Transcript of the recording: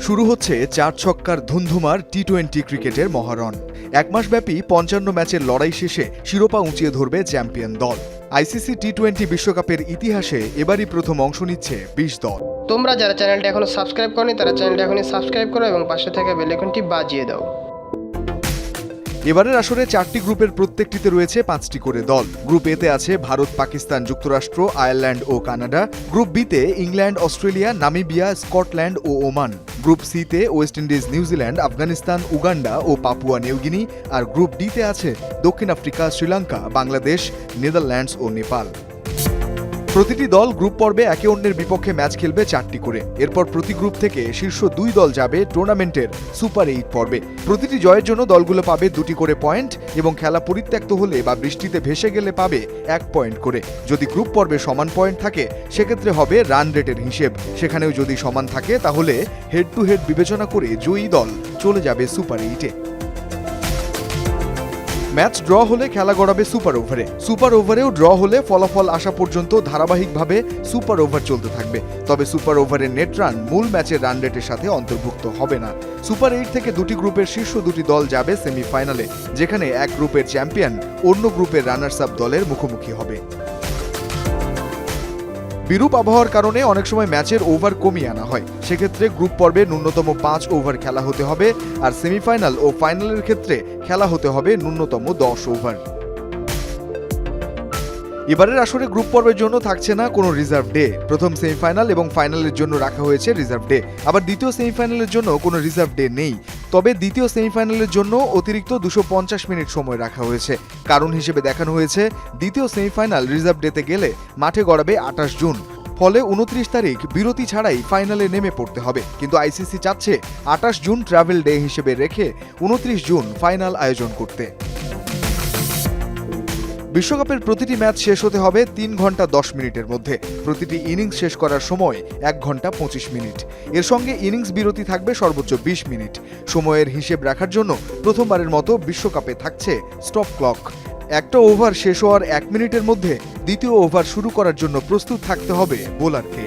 শুরু হচ্ছে 4 ছক্কার ধুন্ধুমার টি-20 ক্রিকেটের মহারণ। এক মাসব্যাপী 55 ম্যাচের লড়াই শেষে শিরোপা উঁচিয়ে ধরবে চ্যাম্পিয়ন দল। আইসিসি টি-20 বিশ্বকাপের ইতিহাসে এবারই প্রথম অংশ নিচ্ছে 20 দল। তোমরা যারা চ্যানেলটি এখনো সাবস্ক্রাইব করনি তারা চ্যানেলটি এখনই সাবস্ক্রাইব করো এবং পাশে থাকা বেল আইকনটি বাজিয়ে দাও। এবারের আসরে 4টি গ্রুপের প্রত্যেকটিতে রয়েছে 5টি করে দল। গ্রুপ এতে আছে ভারত, পাকিস্তান, যুক্তরাষ্ট্র, আয়ারল্যান্ড ও কানাডা। গ্রুপ বিতে ইংল্যান্ড, অস্ট্রেলিয়া, নামিবিয়া, স্কটল্যান্ড ও ওমান। গ্রুপ সিতে West Indies, New Zealand, Afghanistan, Uganda ও পাপুয়া নিউগিনি। আর গ্রুপ ডিতে আছে দক্ষিণ আফ্রিকা, শ্রীলঙ্কা, বাংলাদেশ, নেদারল্যান্ডস ও নেপাল। প্রতিটি দল গ্রুপ পর্বে একে অন্যের বিপক্ষে ম্যাচ খেলবে 4টি করে। এরপর প্রতি গ্রুপ থেকে শীর্ষ 2 দল যাবে টুর্নামেন্টের সুপার 8 পর্বে। প্রতিটি জয়ের জন্য দলগুলো পাবে 2টি করে পয়েন্ট এবং খেলা পরিত্যক্ত হলে বা বৃষ্টিতে ভেসে গেলে পাবে 1 পয়েন্ট করে। যদি গ্রুপ পর্বে সমান পয়েন্ট থাকে সেক্ষেত্রে হবে রান রেটের হিসেব। সেখানেও যদি সমান থাকে তাহলে হেড টু হেড বিবেচনা করে জয়ী দল চলে যাবে সুপার 8-এ। ম্যাচ ড্র হলে খেলা গড়াবে সুপার ওভারে। সুপার ওভারেও ড্র হলে ফলাফল আসা পর্যন্ত ধারাবাহিকভাবে সুপার ওভার চলতে থাকবে। তবে সুপার ওভারের নেট রান মূল ম্যাচের রান রেটের সাথে অন্তর্ভুক্ত হবে না। সুপার 8 থেকে 2টি গ্রুপের শীর্ষ 2টি দল যাবে সেমিফাইনালে, যেখানে এক গ্রুপের চ্যাম্পিয়ন অন্য গ্রুপের রানার্স আপ দলের মুখোমুখি হবে। বিরূপ আবহাওয়ার কারণে অনেক সময় ম্যাচের ওভার কমিয়ে আনা হয়। সেক্ষেত্রে গ্রুপ পর্বে ন্যূনতম 5 ওভার খেলা হতে হবে, আর সেমিফাইনাল ও ফাইনালের ক্ষেত্রে খেলা হতে হবে ন্যূনতম 10 ওভার। এবারের আসরে গ্রুপ পর্বের জন্য থাকছে না কোনো রিজার্ভ ডে। প্রথম সেমিফাইনাল এবং ফাইনালের জন্য রাখা হয়েছে রিজার্ভ ডে। আবার দ্বিতীয় সেমিফাইনালের জন্য কোনো রিজার্ভ ডে নেই। তবে দ্বিতীয় সেমিফাইনালের জন্য অতিরিক্ত 250 মিনিট সময় রাখা হয়েছে। কারণ হিসেবে দেখানো হয়েছে দ্বিতীয় সেমিফাইনাল রিজার্ভ ডেতে গেলে মাঠে গড়াবে 28 জুন। ফলে 29 তারিখ বিরতি ছাড়াই ফাইনালে নেমে পড়তে হবে। কিন্তু আইসিসি চাচ্ছে 28 জুন ট্রাভেল ডে হিসেবে রেখে 29 জুন ফাইনাল আয়োজন করতে। বিশ্বকাপের প্রতিটি ম্যাচ শেষ হতে হবে 3 ঘন্টা 10 মিনিটের মধ্যে। প্রতিটি ইনিংস শেষ করার সময় 1 ঘন্টা 25 মিনিট। এর সঙ্গে ইনিংস বিরতি থাকবে সর্বোচ্চ 20 মিনিট। সময়ের হিসেব রাখার জন্য প্রথমবারের মতো বিশ্বকাপে থাকছে স্টপ ক্লক। একটা ওভার শেষ হওয়ার 1 মিনিটের মধ্যে দ্বিতীয় ওভার শুরু করার জন্য প্রস্তুত থাকতে হবে বোলারকে।